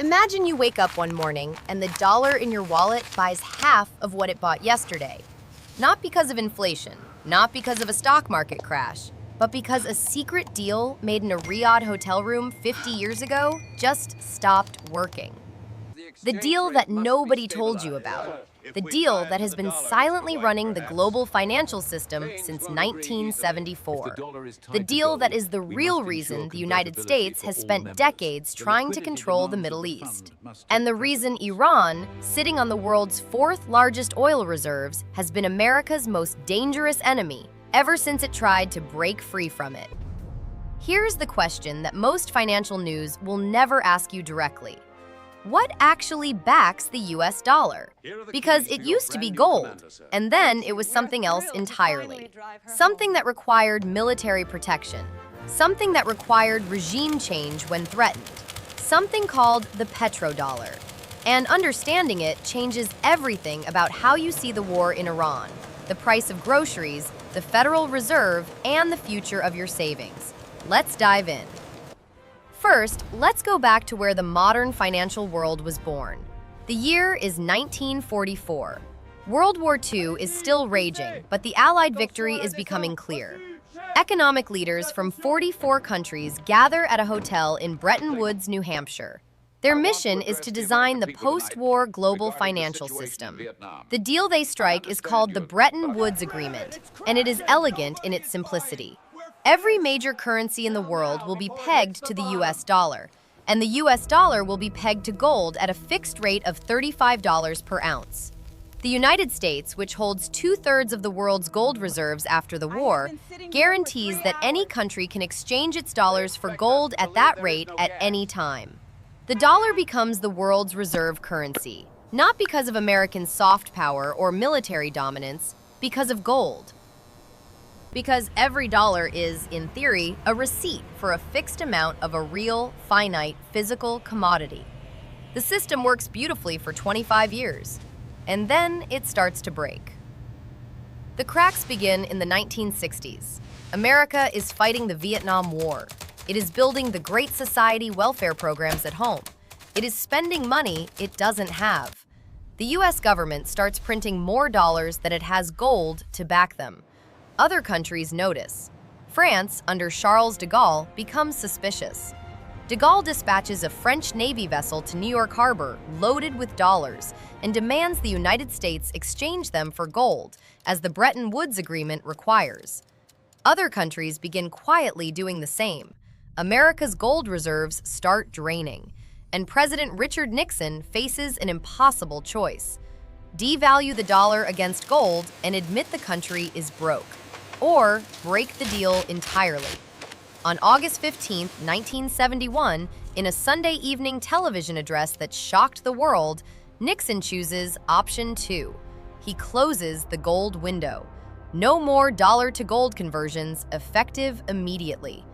Imagine you wake up one morning and the dollar in your wallet buys half of what it bought yesterday. Not because of inflation, not because of a stock market crash, but because a secret deal made in a Riyadh hotel room 50 years ago just stopped working. The deal that nobody told you about. The deal that has been silently running the global financial system since 1974. The deal that is the real reason the United States has spent decades trying to control the Middle East. And the reason Iran, sitting on the world's fourth largest oil reserves, has been America's most dangerous enemy ever since it tried to break free from it. Here's the question that most financial news will never ask you directly. What actually backs the US dollar? Because it used to be gold, and then it was something else entirely. Something that required military protection. Something that required regime change when threatened. Something called the petrodollar. And understanding it changes everything about how you see the war in Iran, the price of groceries, the Federal Reserve, and the future of your savings. Let's dive in. First, let's go back to where the modern financial world was born. The year is 1944. World War II is still raging, but the Allied victory is becoming clear. Economic leaders from 44 countries gather at a hotel in Bretton Woods, New Hampshire. Their mission is to design the post-war global financial system. The deal they strike is called the Bretton Woods Agreement, and it is elegant in its simplicity. Every major currency in the world will be pegged to the US dollar, and the US dollar will be pegged to gold at a fixed rate of $35 per ounce. The United States, which holds 2/3 of the world's gold reserves after the war, guarantees that any country can exchange its dollars for gold at that rate at any time. The dollar becomes the world's reserve currency, not because of American soft power or military dominance, because of gold. Because every dollar is, in theory, a receipt for a fixed amount of a real, finite, physical commodity. The system works beautifully for 25 years, and then it starts to break. The cracks begin in the 1960s. America is fighting the Vietnam War. It is building the Great Society welfare programs at home. It is spending money it doesn't have. The US government starts printing more dollars than it has gold to back them. Other countries notice. France, under Charles de Gaulle, becomes suspicious. De Gaulle dispatches a French Navy vessel to New York Harbor loaded with dollars and demands the United States exchange them for gold, as the Bretton Woods Agreement requires. Other countries begin quietly doing the same. America's gold reserves start draining, and President Richard Nixon faces an impossible choice: devalue the dollar against gold and admit the country is broke, or break the deal entirely. On August 15, 1971, in a Sunday evening television address that shocked the world, Nixon chooses option 2. He closes the gold window. No more dollar-to-gold conversions, effective immediately.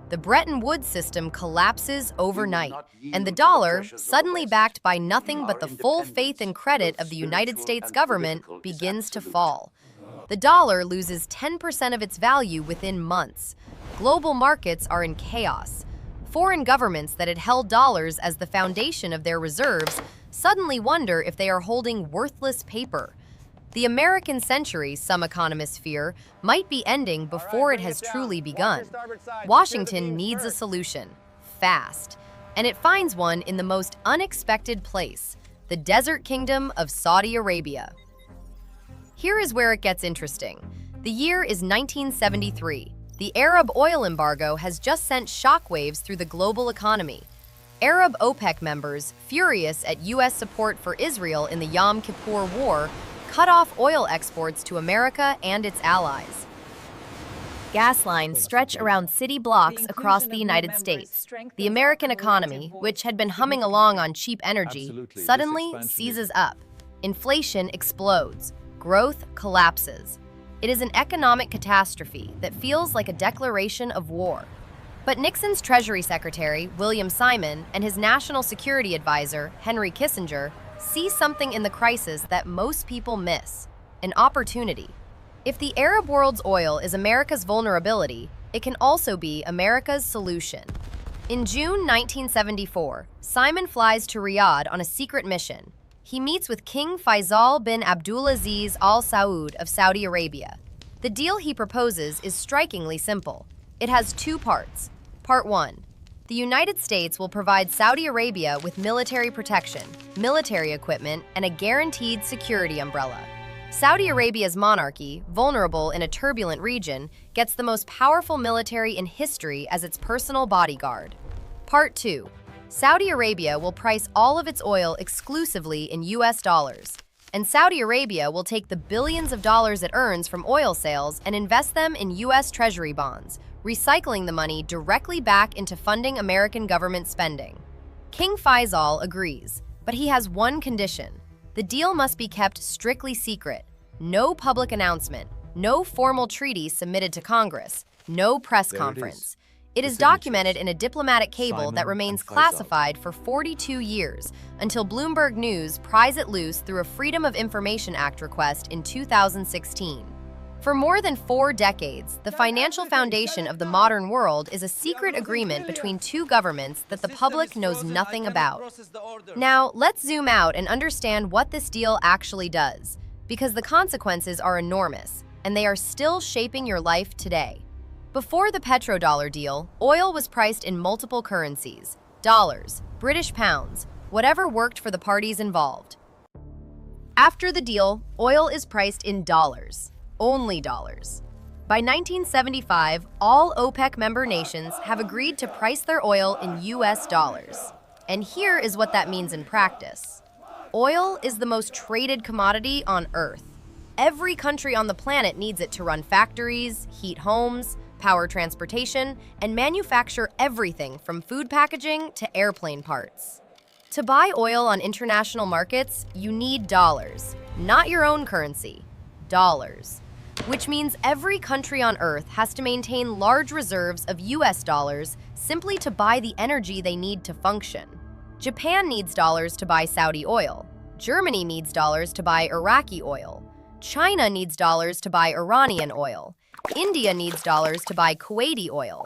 The Bretton Woods system collapses overnight, and the dollar, suddenly backed by nothing but the full faith and credit of the United States government, begins to fall. The dollar loses 10% of its value within months. Global markets are in chaos. Foreign governments that had held dollars as the foundation of their reserves suddenly wonder if they are holding worthless paper. The American century, some economists fear, might be ending before it has truly begun. Washington needs a solution, fast, and it finds one in the most unexpected place, the desert kingdom of Saudi Arabia. Here is where it gets interesting. The year is 1973. The Arab oil embargo has just sent shockwaves through the global economy. Arab OPEC members, furious at U.S. support for Israel in the Yom Kippur War, cut off oil exports to America and its allies. Gas lines stretch around city blocks across the United States. The American economy, which had been humming along on cheap energy, suddenly seizes up. Inflation explodes. Growth collapses. It is an economic catastrophe that feels like a declaration of war. But Nixon's Treasury Secretary, William Simon, and his National Security Advisor, Henry Kissinger, see something in the crisis that most people miss: an opportunity. If the Arab world's oil is America's vulnerability, it can also be America's solution. In June 1974, Simon flies to Riyadh on a secret mission. He meets with King Faisal bin Abdulaziz Al Saud of Saudi Arabia. The deal he proposes is strikingly simple. It has two parts. Part 1. The United States will provide Saudi Arabia with military protection, military equipment, and a guaranteed security umbrella. Saudi Arabia's monarchy, vulnerable in a turbulent region, gets the most powerful military in history as its personal bodyguard. Part 2. Saudi Arabia will price all of its oil exclusively in US dollars, and Saudi Arabia will take the billions of dollars it earns from oil sales and invest them in US Treasury bonds, recycling the money directly back into funding American government spending. King Faisal agrees, but he has one condition. The deal must be kept strictly secret. No public announcement, no formal treaty submitted to Congress, no press conference. It is documented in a diplomatic cable that remains classified for 42 years until Bloomberg News pries it loose through a Freedom of Information Act request in 2016. For more than 4 decades, the financial foundation of the modern world is a secret agreement between two governments that the public knows nothing about. Now, let's zoom out and understand what this deal actually does, because the consequences are enormous, and they are still shaping your life today. Before the petrodollar deal, oil was priced in multiple currencies: dollars, British pounds, whatever worked for the parties involved. After the deal, oil is priced in dollars, only dollars. By 1975, all OPEC member nations have agreed to price their oil in US dollars. And here is what that means in practice. Oil is the most traded commodity on Earth. Every country on the planet needs it to run factories, heat homes, power transportation, and manufacture everything from food packaging to airplane parts. To buy oil on international markets, you need dollars, not your own currency, dollars, which means every country on Earth has to maintain large reserves of US dollars simply to buy the energy they need to function. Japan needs dollars to buy Saudi oil. Germany needs dollars to buy Iraqi oil. China needs dollars to buy Iranian oil. India needs dollars to buy Kuwaiti oil.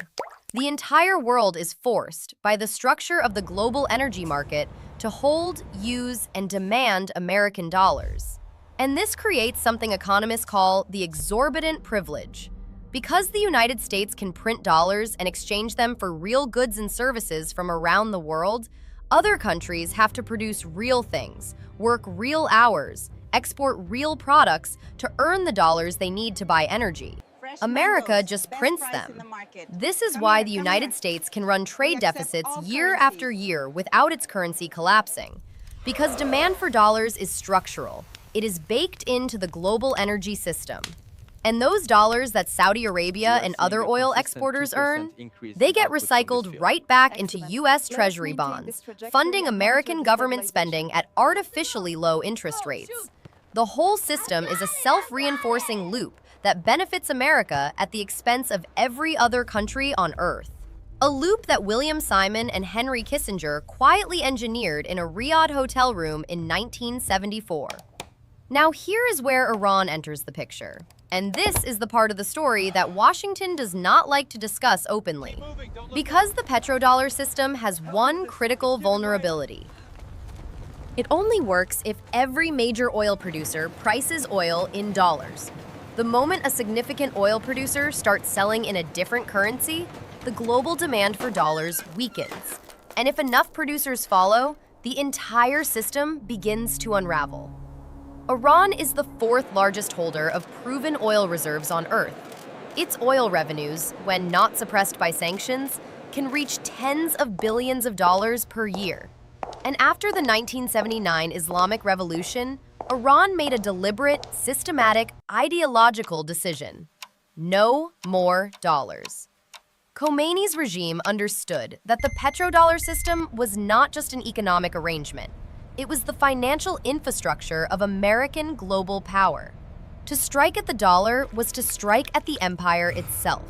The entire world is forced, by the structure of the global energy market, to hold, use, and demand American dollars. And this creates something economists call the exorbitant privilege. Because the United States can print dollars and exchange them for real goods and services from around the world, other countries have to produce real things, work real hours, export real products to earn the dollars they need to buy energy. America just prints them. This is why the United States can run trade deficits year after year without its currency collapsing. Because demand for dollars is structural. It is baked into the global energy system. And those dollars that Saudi Arabia and other oil exporters earn, they get recycled right back into US Treasury bonds, funding American government spending at artificially low interest rates. The whole system is a self-reinforcing loop that benefits America at the expense of every other country on Earth. A loop that William Simon and Henry Kissinger quietly engineered in a Riyadh hotel room in 1974. Now here is where Iran enters the picture. And this is the part of the story that Washington does not like to discuss openly. Because the petrodollar system has one critical vulnerability. It only works if every major oil producer prices oil in dollars. The moment a significant oil producer starts selling in a different currency, the global demand for dollars weakens. And if enough producers follow, the entire system begins to unravel. Iran is the 4th largest holder of proven oil reserves on Earth. Its oil revenues, when not suppressed by sanctions, can reach tens of billions of dollars per year. And after the 1979 Islamic Revolution, Iran made a deliberate, systematic, ideological decision. No more dollars. Khomeini's regime understood that the petrodollar system was not just an economic arrangement. It was the financial infrastructure of American global power. To strike at the dollar was to strike at the empire itself.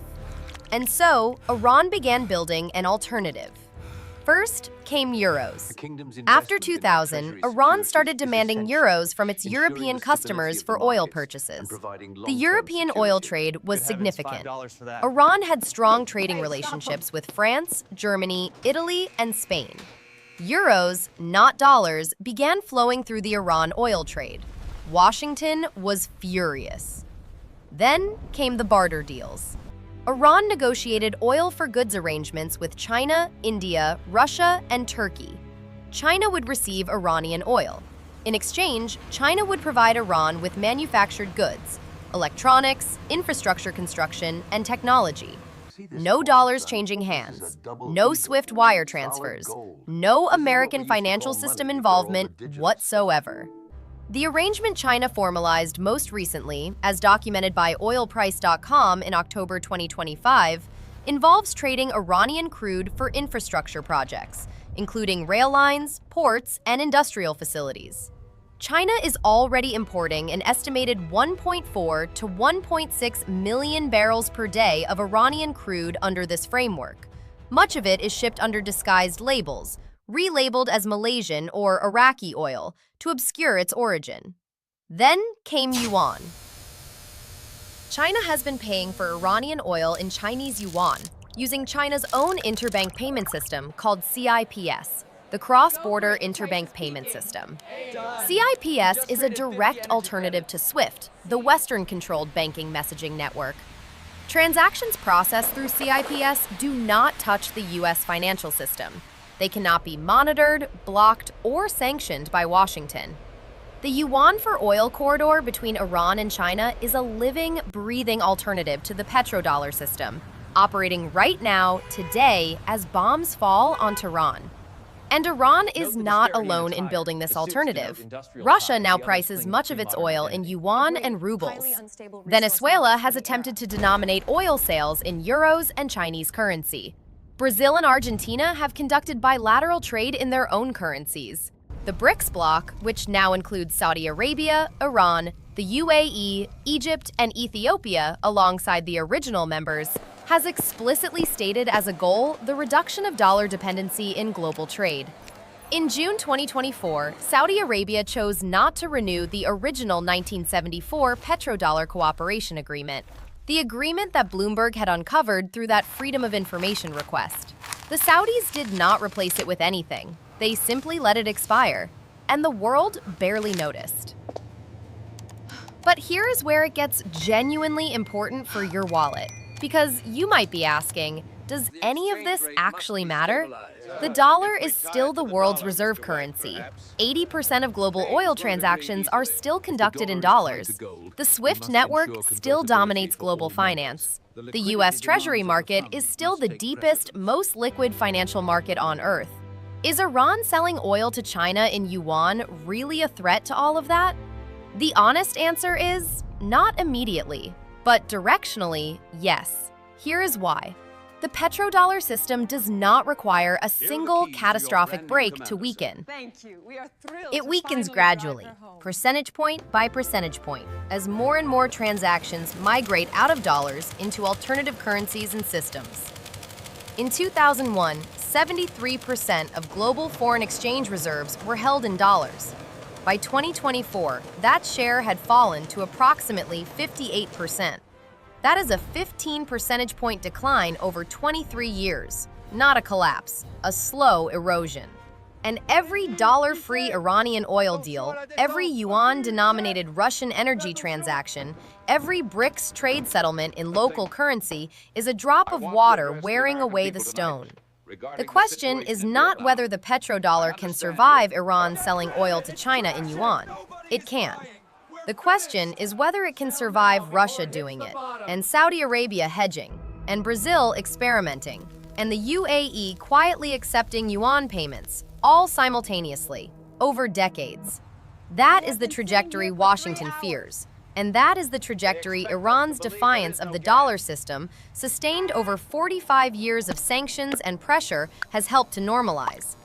And so, Iran began building an alternative. First came euros. After 2000, Iran started demanding euros from its European customers for oil purchases. The European oil trade was significant. Iran had strong trading relationships with France, Germany, Italy, and Spain. Euros, not dollars, began flowing through the Iran oil trade. Washington was furious. Then came the barter deals. Iran negotiated oil for goods arrangements with China, India, Russia, and Turkey. China would receive Iranian oil. In exchange, China would provide Iran with manufactured goods, electronics, infrastructure construction, and technology. No dollars changing hands, no SWIFT wire transfers, no American financial system involvement whatsoever. The arrangement China formalized most recently, as documented by oilprice.com in October 2025, involves trading Iranian crude for infrastructure projects, including rail lines, ports, and industrial facilities. China is already importing an estimated 1.4 to 1.6 million barrels per day of Iranian crude under this framework. Much of it is shipped under disguised labels, relabeled as Malaysian or Iraqi oil, to obscure its origin. Then came yuan. China has been paying for Iranian oil in Chinese yuan, using China's own interbank payment system called CIPS, the Cross-Border Interbank Payment System. CIPS is a direct alternative to SWIFT, the Western-controlled banking messaging network. Transactions processed through CIPS do not touch the U.S. financial system. They cannot be monitored, blocked, or sanctioned by Washington. The yuan for oil corridor between Iran and China is a living, breathing alternative to the petrodollar system, operating right now, today, as bombs fall on Tehran. And Iran is not alone in building this alternative. Russia now prices much of its oil in yuan and rubles. Venezuela has attempted to denominate oil sales in euros and Chinese currency. Brazil and Argentina have conducted bilateral trade in their own currencies. The BRICS bloc, which now includes Saudi Arabia, Iran, the UAE, Egypt, and Ethiopia alongside the original members, has explicitly stated as a goal the reduction of dollar dependency in global trade. In June 2024, Saudi Arabia chose not to renew the original 1974 petrodollar cooperation agreement, the agreement that Bloomberg had uncovered through that Freedom of Information request. The Saudis did not replace it with anything. They simply let it expire, and the world barely noticed. But here is where it gets genuinely important for your wallet, because you might be asking, does any of this actually matter? The dollar is still the world's reserve currency. 80% of global oil transactions are still conducted in dollars. The SWIFT network still dominates global finance. The U.S. Treasury market is still the deepest, most liquid financial market on Earth. Is Iran selling oil to China in yuan really a threat to all of that? The honest answer is not immediately, but directionally, yes. Here is why. The petrodollar system does not require a single catastrophic break to weaken. It weakens gradually, percentage point by percentage point, as more and more transactions migrate out of dollars into alternative currencies and systems. In 2001, 73% of global foreign exchange reserves were held in dollars. By 2024, that share had fallen to approximately 58%. That is a 15 percentage point decline over 23 years. Not a collapse, a slow erosion. And every dollar-free Iranian oil deal, every yuan-denominated Russian energy transaction, every BRICS trade settlement in local currency is a drop of water wearing away the stone. The question is not whether the petrodollar can survive Iran selling oil to China in yuan. It can. The question is whether it can survive Russia doing it, and Saudi Arabia hedging, and Brazil experimenting, and the UAE quietly accepting yuan payments, all simultaneously, over decades. That is the trajectory Washington fears, and that is the trajectory Iran's defiance of the dollar system, sustained over 45 years of sanctions and pressure, has helped to normalize.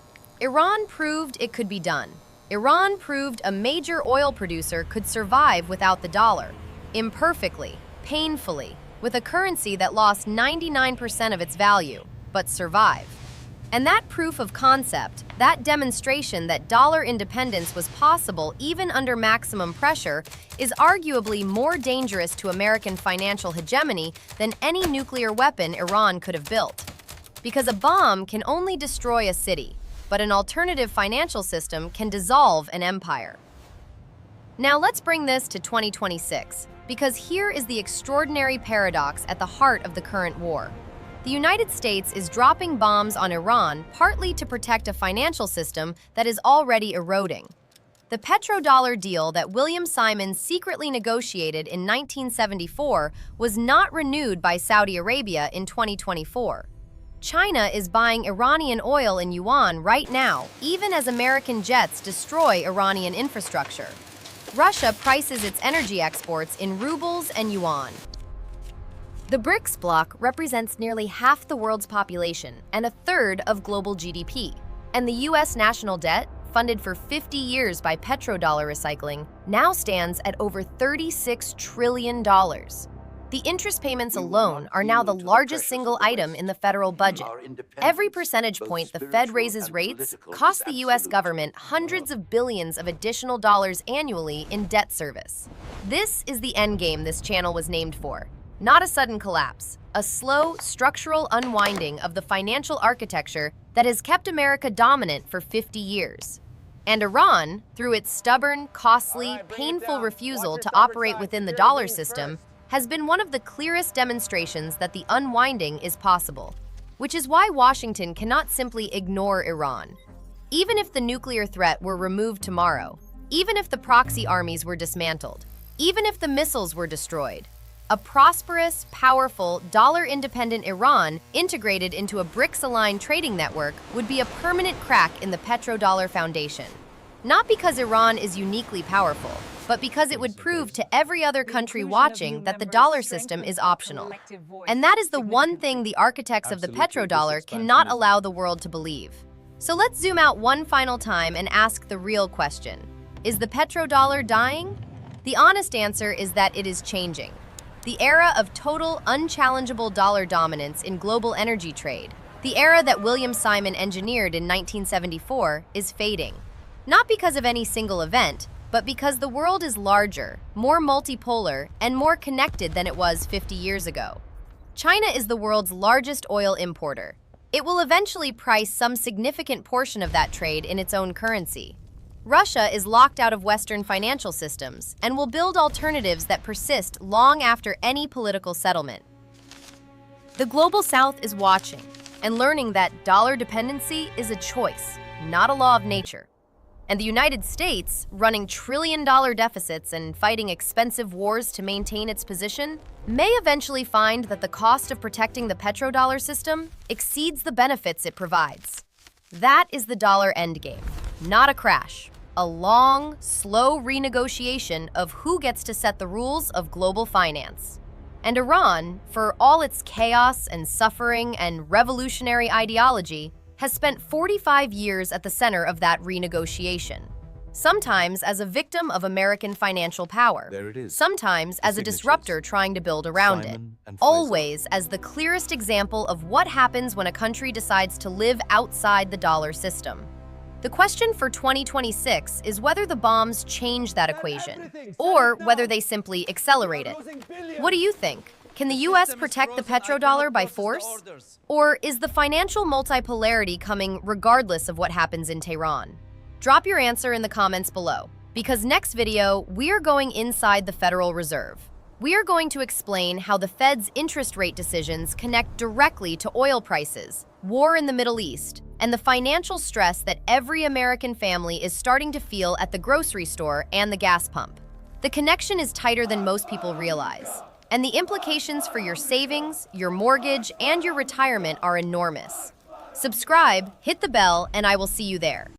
Iran proved it could be done. Iran proved a major oil producer could survive without the dollar, imperfectly, painfully, with a currency that lost 99% of its value, but survive. And that proof of concept, that demonstration that dollar independence was possible even under maximum pressure, is arguably more dangerous to American financial hegemony than any nuclear weapon Iran could have built. Because a bomb can only destroy a city, but an alternative financial system can dissolve an empire. Now let's bring this to 2026, because here is the extraordinary paradox at the heart of the current war. The United States is dropping bombs on Iran partly to protect a financial system that is already eroding. The petrodollar deal that William Simon secretly negotiated in 1974 was not renewed by Saudi Arabia in 2024. China is buying Iranian oil in yuan right now, even as American jets destroy Iranian infrastructure. Russia prices its energy exports in rubles and yuan. The BRICS bloc represents nearly half the world's population and a third of global GDP. And the U.S. national debt, funded for 50 years by petrodollar recycling, now stands at over $36 trillion. The interest payments alone are now the largest single item in the federal budget. Every percentage point the Fed raises rates costs the U.S. government hundreds of billions of additional dollars annually in debt service. This is the endgame this channel was named for. Not a sudden collapse, a slow, structural unwinding of the financial architecture that has kept America dominant for 50 years. And Iran, through its stubborn, costly, painful refusal to operate within the dollar system, has been one of the clearest demonstrations that the unwinding is possible, which is why Washington cannot simply ignore Iran. Even if the nuclear threat were removed tomorrow, even if the proxy armies were dismantled, even if the missiles were destroyed, a prosperous, powerful, dollar-independent Iran integrated into a BRICS-aligned trading network would be a permanent crack in the petrodollar foundation. Not because Iran is uniquely powerful, but because it would prove to every other country watching that the dollar system is optional. And that is the one thing the architects of the petrodollar cannot allow the world to believe. So let's zoom out one final time and ask the real question. Is the petrodollar dying? The honest answer is that it is changing. The era of total, unchallengeable dollar dominance in global energy trade, the era that William Simon engineered in 1974, is fading. Not because of any single event, but because the world is larger, more multipolar, and more connected than it was 50 years ago. China is the world's largest oil importer. It will eventually price some significant portion of that trade in its own currency. Russia is locked out of Western financial systems and will build alternatives that persist long after any political settlement. The Global South is watching and learning that dollar dependency is a choice, not a law of nature. And the United States, running trillion-dollar deficits and fighting expensive wars to maintain its position, may eventually find that the cost of protecting the petrodollar system exceeds the benefits it provides. That is the dollar endgame, not a crash. A long, slow renegotiation of who gets to set the rules of global finance. And Iran, for all its chaos and suffering and revolutionary ideology, has spent 45 years at the center of that renegotiation. Sometimes as a victim of American financial power, sometimes as a disruptor trying to build around it, always as the clearest example of what happens when a country decides to live outside the dollar system. The question for 2026 is whether the bombs change that equation, or whether they simply accelerate it. What do you think? Can the US protect the petrodollar by force? Or is the financial multipolarity coming regardless of what happens in Tehran? Drop your answer in the comments below, because next video, we're going inside the Federal Reserve. We are going to explain how the Fed's interest rate decisions connect directly to oil prices, war in the Middle East, and the financial stress that every American family is starting to feel at the grocery store and the gas pump. The connection is tighter than most people realize, and the implications for your savings, your mortgage, and your retirement are enormous. Subscribe, hit the bell, and I will see you there.